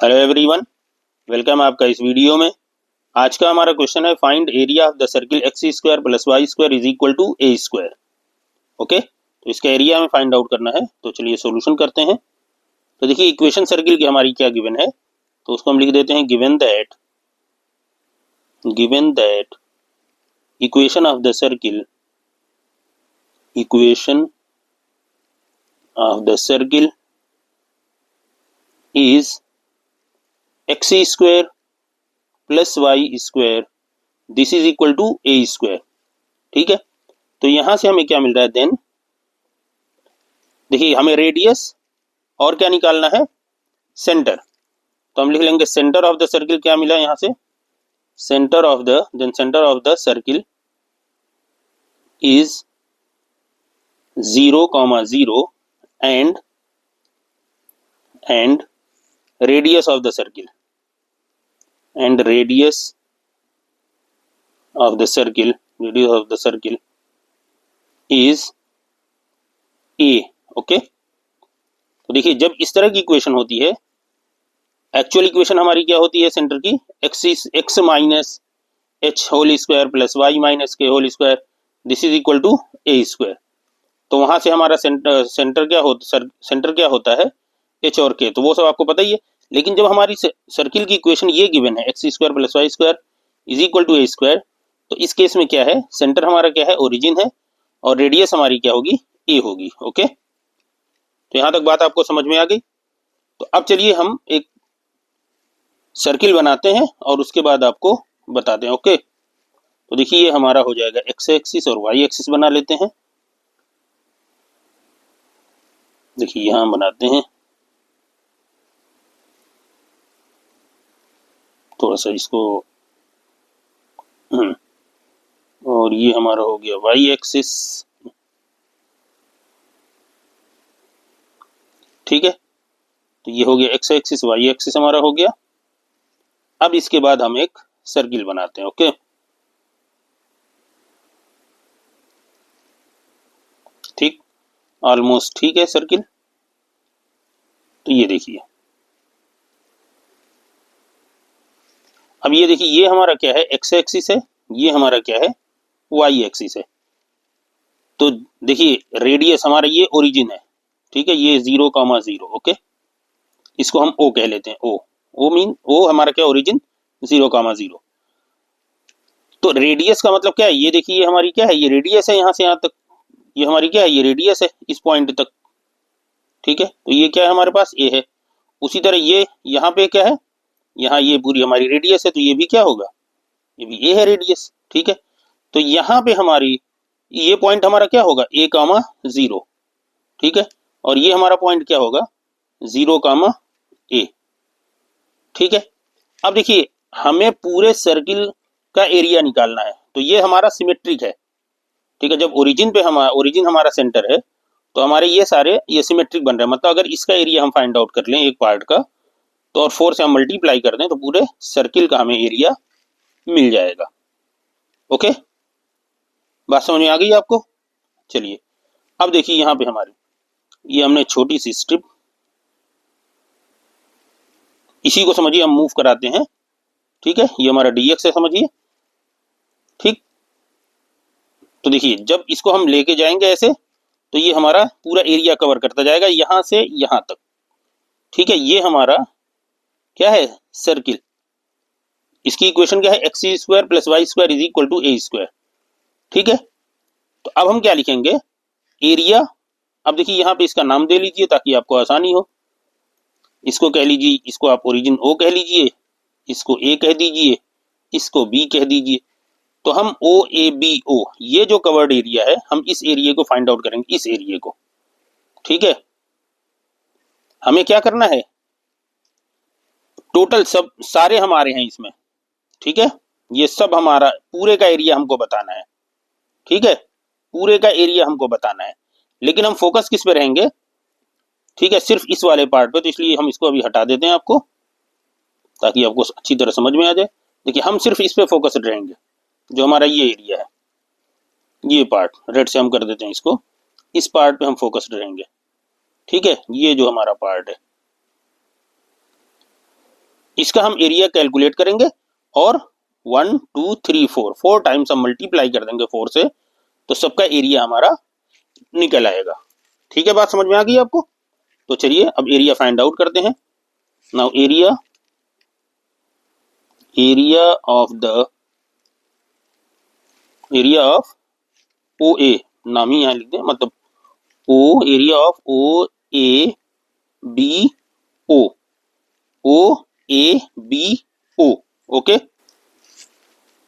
Hello everyone, welcome आपका इस video में। आज का हमारा क्वेश्चन है find area of the circle X square plus Y square is equal to A square. Okay, तो इसका एरिया हमें फाइंड आउट करना है। तो चलिए सॉल्यूशन करते हैं। तो देखिए इक्वेशन सर्किल की हमारी क्या गिवन है, तो उसको हम लिख देते हैं given that equation of the circle is X square plus Y square this is equal to A square. ठीक है, तो यहां से हमें क्या मिल रहा है देन, देखिए हमें रेडियस और क्या निकालना है, सेंटर। तो हम लिख लेंगे सेंटर ऑफ द सर्किल क्या मिला यहां से, centre of the circle is 0,0 and radius of the circle is a. Okay, तो देखिए जब इस तरह की इक्वेशन होती है, एक्चुअल इक्वेशन हमारी क्या होती है सेंटर की, X minus H whole square plus Y minus K whole square this is equal to A square. तो वहां से हमारा सेंटर क्या होता है, एच और के, तो वो सब आपको पता ही है। लेकिन जब हमारी सर्किल की इक्वेशन ये गिवन है X square plus Y square is equal to A square, तो इस केस में क्या है, सेंटर हमारा क्या है, ओरिजिन है, और रेडियस हमारी क्या होगी, ए होगी। ओके, तो यहां तक बात आपको समझ में आ गई। तो अब चलिए हम एक सर्किल बनाते हैं और उसके बाद आपको बताते हैं। ओके, तो देखिए ये हमारा हो जाएगा एक्स एक्सिस और वाई एक्सिस बना लेते हैं। देखिए यहां बनाते हैं, थोड़ा सा इसको और ये हमारा हो गया वाई एक्सिस। ठीक है, तो ये हो गया एक्स एक्सिस, वाई एक्सिस हमारा हो गया। अब इसके बाद हम एक सर्किल बनाते हैं। ओके, ठीक, ऑलमोस्ट ठीक है सर्किल। तो ये देखिए, अब ये देखिए ये हमारा क्या है, एक्स एक्सिस है, ये हमारा क्या है, वाई एक्सिस है। तो देखिए रेडियस हमारा ये ओरिजिन है, ठीक है, ये 0,0। ओके, इसको हम ओ कह लेते हैं, ओ हमारा क्या, ओरिजिन 0,0। तो रेडियस का मतलब क्या है, ये देखिए ये हमारी क्या है, ये रेडियस है यहाँ से यहाँ तक, ये हमारी क्या है, ये रेडियस है इस पॉइंट तक। ठीक है, तो ये क्या है हमारे पास, ए है। उसी तरह ये यहाँ पे क्या है, यहाँ ये पूरी हमारी रेडियस है, तो ये भी क्या होगा, ये भी ए है रेडियस। ठीक है, तो यहाँ पे हमारी ये पॉइंट हमारा क्या होगा, a,0। ठीक है, और ये हमारा पॉइंट क्या होगा, 0,a। ठीक है, अब देखिए हमें पूरे सर्किल का एरिया निकालना है, तो ये हमारा सिमेट्रिक है। ठीक है, जब ओरिजिन हमारा सेंटर है, तो हमारे ये सारे ये सिमेट्रिक बन रहे हैं। मतलब अगर इसका एरिया हम फाइंड आउट कर लें एक पार्ट का, तो और 4 से हम मल्टीप्लाई कर दें, तो पूरे सर्किल का हमें एरिया मिल जाएगा। ओके, बात समझ में आ गई आपको। चलिए अब देखिए यहाँ पे हमारी ये हमने छोटी सी स्ट्रिप, इसी को समझिए हम मूव कराते हैं। ठीक है, ये हमारा dx है, समझिए। ठीक, तो देखिए जब इसको हम लेके जाएंगे ऐसे, तो ये हमारा पूरा एरिया कवर करता जाएगा यहां से यहां तक। ठीक है, ये हमारा क्या है, सर्किल। इसकी इक्वेशन क्या है, X square plus Y square is equal to A square. ठीक है, तो अब हम क्या लिखेंगे, एरिया। अब देखिए यहाँ पे इसका नाम दे लीजिए ताकि आपको आसानी हो। इसको कह लीजिए, इसको आप ओरिजिन ओ कह लीजिए, इसको ए कह दीजिए, इसको बी कह दीजिए। तो हम ओ ए बी ओ, ये जो कवर्ड एरिया है, हम इस एरिया को फाइंड आउट करेंगे, इस एरिया को। ठीक है, हमें क्या करना है, टोटल सब सारे हमारे हैं इसमें। ठीक है, ये सब हमारा पूरे का एरिया हमको बताना है। ठीक है, पूरे का एरिया हमको बताना है, लेकिन हम फोकस किस पे रहेंगे, ठीक है, सिर्फ इस वाले पार्ट पे। तो इसलिए हम इसको अभी हटा देते हैं आपको, ताकि आपको अच्छी तरह समझ में आ जाए। देखिए हम सिर्फ इस पे फोकस रहेंगे, जो हमारा ये एरिया है, ये पार्ट रेड से हम कर देते हैं इसको, इस पार्ट पे हम फोकस्ड रहेंगे। ठीक है, ये जो हमारा पार्ट है, इसका हम एरिया कैलकुलेट करेंगे और 1 2 3 4 4 टाइम्स हम मल्टीप्लाई कर देंगे 4 से, तो सबका एरिया हमारा निकल आएगा। ठीक है, बात समझ में आ गई आपको? तो चलिए अब एरिया फाइंड आउट करते हैं। Now area of O A, नाम ही यहाँ लिख दें, मतलब O, area of O A B O, O A B O, okay.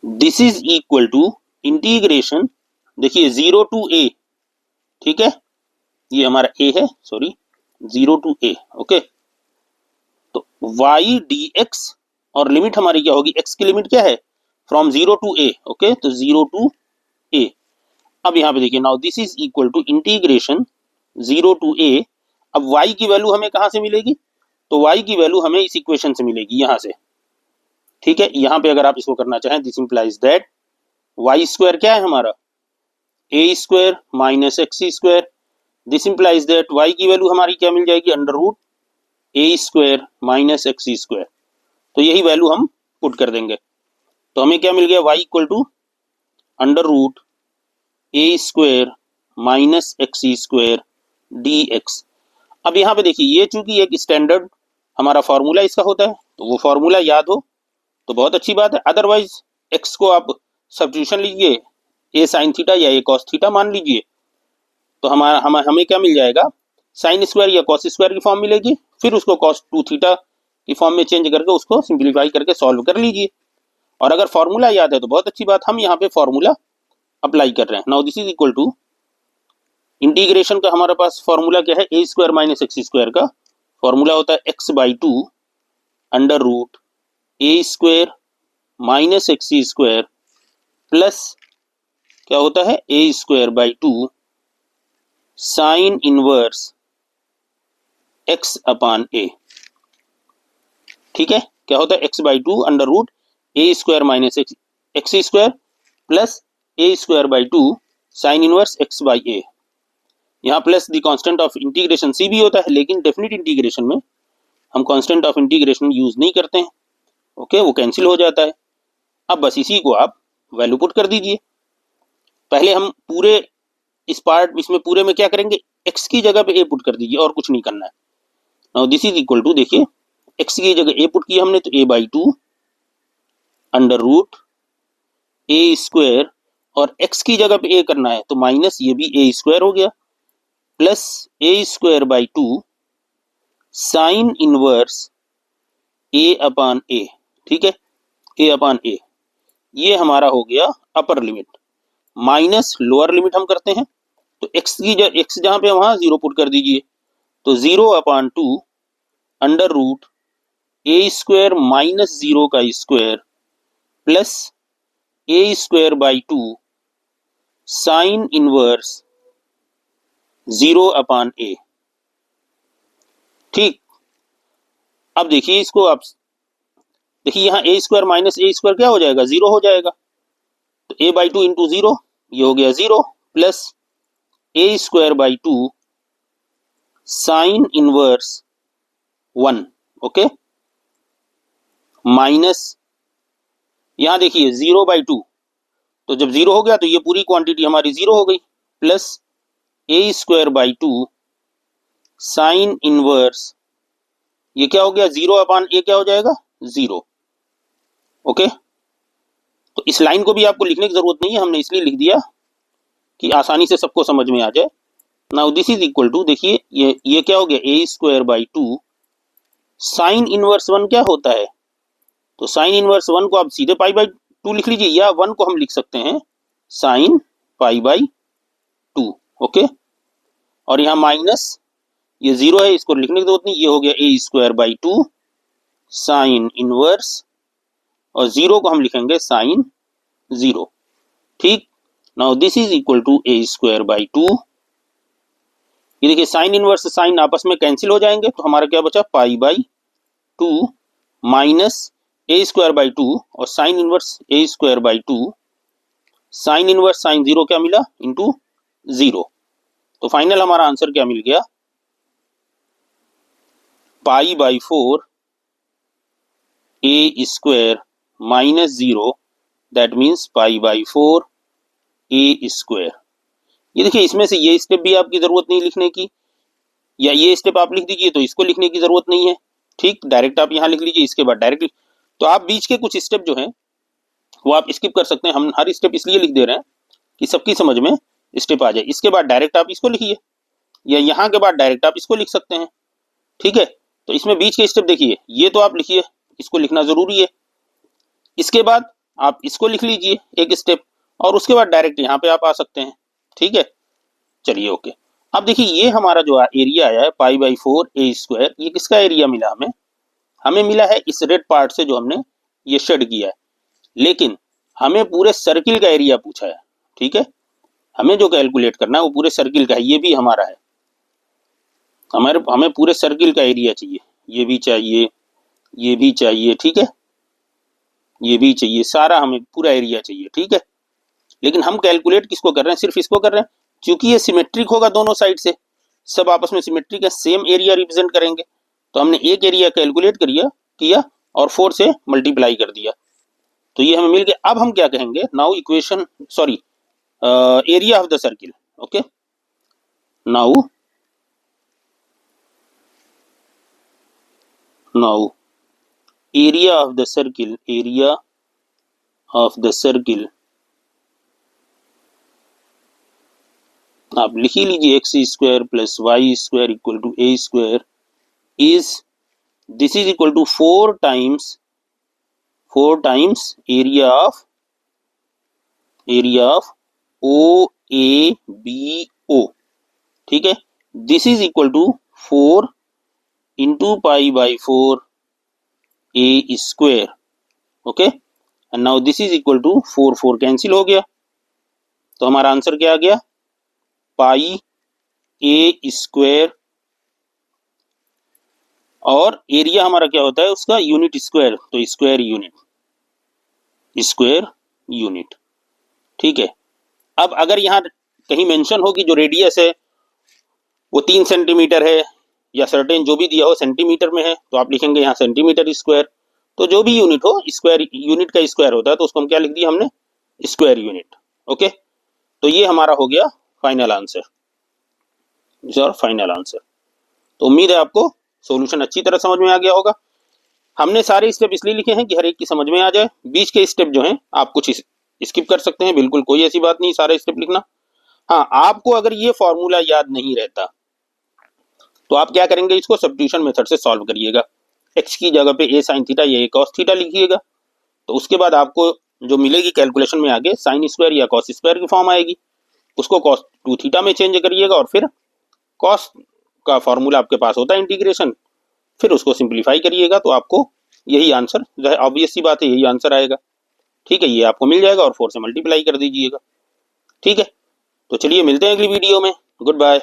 This is equal to integration, देखिए 0 टू ए, ठीक है, ये हमारा ए है, सॉरी 0 टू ए, ओके। तो y dx और लिमिट हमारी क्या होगी, x की लिमिट क्या है, फ्रॉम 0 टू ए, ओके, तो 0 टू ए। अब यहाँ पे देखिए, now this is equal to integration 0 to A. अब y की वैल्यू हमें कहाँ से मिलेगी, तो y की वैल्यू हमें इस इक्वेशन से मिलेगी, यहाँ से, ठीक है। यहाँ पे अगर आप इसको करना चाहें, this implies that Y square क्या है हमारा, A square minus X square, this implies that Y की वैल्यू हमारी क्या मिल जाएगी, under root A square minus X square. तो यही वैल्यू हम पुट कर देंगे, तो हमें क्या मिल गया, y equal to under root A square minus X square D X. अब यहाँ पे देखिए, ये चूंकि एक स्टैंडर्ड हमारा फॉर्मूला इसका होता है, तो वो फॉर्मूला याद हो तो बहुत अच्छी बात है, अदरवाइज एक्स को आप सब्स्टिट्यूशन लीजिए, ए साइन थीटा या ए कॉस थीटा मान लीजिए, तो हमें क्या मिल जाएगा, साइन स्क्वायर या कॉस स्क्वायर की फॉर्म मिलेगी, फिर उसको कॉस 2 थीटा की फॉर्म में चेंज करके उसको सिंप्लीफाई करके सॉल्व कर लीजिए। और अगर फॉर्मूला याद है तो बहुत अच्छी बात, हम यहाँ पे फॉर्मूला अप्लाई कर रहे हैं। Now this is equal to integration का हमारे पास फॉर्मूला क्या है, A square minus X square का फॉर्मूला होता है X by two under root A square minus X square plus क्या होता है, A square by two sine inverse X upon A. ठीक है, क्या होता है, X by two under root A square minus X square plus A square by two sine inverse x by A. यहाँ plus the constant of integration C भी होता है, लेकिन डेफिनेट इंटीग्रेशन में हम कांस्टेंट ऑफ इंटीग्रेशन यूज नहीं करते हैं, ओके, वो कैंसिल हो जाता है। अब बस इसी को आप वैल्यू पुट कर दीजिए। पहले हम पूरे इसमें पूरे में क्या करेंगे, x की जगह पे a पुट कर दीजिए और कुछ नहीं करना है। Now this is equal to, देखिए x की जगह a पुट किया हमने, तो a by two under root A square, और x की जगह पे a करना है तो माइनस ये भी a स्क्वायर हो गया, plus A square by two sine inverse a upon a। ठीक है, a अपान a, ये हमारा हो गया upper limit, minus lower limit हम करते हैं, तो x जहां पे वहां 0 पुट कर दीजिए, तो 0 upon two under root A square minus 0 का square plus A square by two sine inverse 0 upon A. ठीक, अब देखिए इसको आप देखिए, यहाँ ए स्क्वायर माइनस ए स्क्वायर क्या हो जाएगा, 0 हो जाएगा, तो ए बाई टू इंटू 0, ये हो गया 0 plus A square by two sine inverse 1, okay, minus यहां देखिए 0 बाई टू, तो जब 0 हो गया तो ये पूरी क्वांटिटी हमारी 0 हो गई, plus A square by two sine inverse, ये क्या हो गया, 0 अपान ए क्या हो जाएगा, 0, ओके। तो इस लाइन को भी आपको लिखने की जरूरत नहीं है, हमने इसलिए लिख दिया कि आसानी से सबको समझ में आ जाए। Now this is equal to, देखिए ये क्या हो गया, A square by two sine inverse 1 क्या होता है, तो साइन इनवर्स 1 को आप सीधे पाई बाई टू लिख लीजिए, या 1 को हम लिख सकते हैं sine pi by to, okay. और यहाँ माइनस ये 0 है, इसको लिखने की जरूरत नहीं, ये हो गया A square by two sine inverse, और 0 को हम लिखेंगे साइन 0। ठीक, now this is equal to A square by two, ये देखिए साइन इनवर्स साइन आपस में कैंसिल हो जाएंगे, तो हमारा क्या बचा, pi by two minus A square by two, और sine inverse A square by two sine inverse sine 0 क्या मिला, इंटू 0। तो फाइनल हमारा आंसर क्या मिल गया, पाई by 4 A square minus 0 that means pi by 4 A square. ये देखिए इसमें से ये स्टेप भी आपकी जरूरत नहीं लिखने की, या ये स्टेप आप लिख दीजिए तो इसको लिखने की जरूरत नहीं है। ठीक, डायरेक्ट आप यहाँ लिख लीजिए, इसके बाद डायरेक्ट। तो आप बीच के कुछ स्टेप जो हैं वो आप स्किप कर सकते हैं। हम हर स्टेप इसलिए लिख दे रहे हैं कि सबकी समझ में स्टेप आ जाए। इसके बाद डायरेक्ट आप इसको लिखिए, या यहाँ के बाद डायरेक्ट आप इसको लिख सकते हैं। ठीक है, तो इसमें बीच के स्टेप देखिए, ये तो आप लिखिए, इसको लिखना जरूरी है। इसके बाद आप इसको लिख लीजिए एक स्टेप, और उसके बाद डायरेक्ट यहाँ पे आप आ सकते हैं। ठीक है, चलिए ओके। अब देखिए ये हमारा जो एरिया आया है पाई बाई 4 ए स्क्वायर, ये किसका एरिया मिला हमें? हमें मिला है इस रेड पार्ट से जो हमने ये शेड किया है, लेकिन हमें पूरे सर्किल का एरिया पूछा है। ठीक है, हमें जो कैलकुलेट करना है वो पूरे सर्किल का है, ये भी हमारा है। हमें पूरे सर्किल का एरिया चाहिए, ये भी चाहिए, ये भी चाहिए, ठीक है, ये भी चाहिए, सारा हमें पूरा एरिया चाहिए। ठीक है, लेकिन हम कैलकुलेट किसको कर रहे हैं? सिर्फ इसको कर रहे हैं, क्योंकि ये सिमेट्रिक होगा दोनों साइड से, सब आपस में सिमेट्रिक है, सेम एरिया रिप्रेजेंट करेंगे। तो हमने एक एरिया कैलकुलेट किया और 4 से मल्टीप्लाई कर दिया, तो ये हमें मिल गया। अब हम क्या कहेंगे? Now equation, sorry, area of the circle. Okay, now area of the circle आप लिख ही लीजिए, X square plus Y square equal to A square is, this is equal to 4 times area of O A B O. ठीक है, this is equal to 4 into pi by 4 A square. Okay, and now this is equal to 4 cancel हो गया, तो हमारा answer क्या आ गया? पाई ए square, और area हमारा क्या होता है उसका? यूनिट स्क्वायर, तो स्क्वायर यूनिट। ठीक है, अब अगर यहाँ कहीं मेंशन हो कि जो रेडियस है वो 3 सेंटीमीटर है, या सर्टेन जो भी दिया हो सेंटीमीटर में है, तो आप लिखेंगे यहाँ सेंटीमीटर स्क्वायर। तो जो भी यूनिट हो, स्क्वायर यूनिट का स्क्वायर होता है, तो उसको हम क्या लिख दिया हमने? Square unit. ओके, तो ये हमारा हो गया फाइनल आंसर। तो उम्मीद है आपको सॉल्यूशन अच्छी तरह समझ में आ गया होगा। हमने सारे स्टेप इसलिए लिखे हैं कि हर एक की समझ में आ जाए। बीच के स्टेप जो हैं आप कुछ स्किप कर सकते हैं, बिल्कुल कोई ऐसी बात नहीं, सारे स्टेप लिखना। हाँ, आपको अगर ये फॉर्मूला याद नहीं रहता तो आप क्या करेंगे? इसको सब्स्टिट्यूशन मेथड से सॉल्व करिएगा। एक्स की जगह पे ए साइन थीटा या ए कॉस थीटा लिखिएगा, तो उसके बाद आपको जो मिलेगी कैलकुलेशन में आगे साइन स्क्वायर या कॉस स्क्वायर की फॉर्म आएगी, उसको कॉस 2 थीटा में चेंज करिएगा, और फिर कॉस का फॉर्मूला आपके पास होता है इंटीग्रेशन, फिर उसको सिंप्लीफाई करिएगा, तो आपको यही आंसर, ऑब्वियस सी बात है, यही आंसर आएगा। ठीक है, ये आपको मिल जाएगा, और 4 से मल्टीप्लाई कर दीजिएगा। ठीक है, तो चलिए मिलते हैं अगली वीडियो में। Good bye.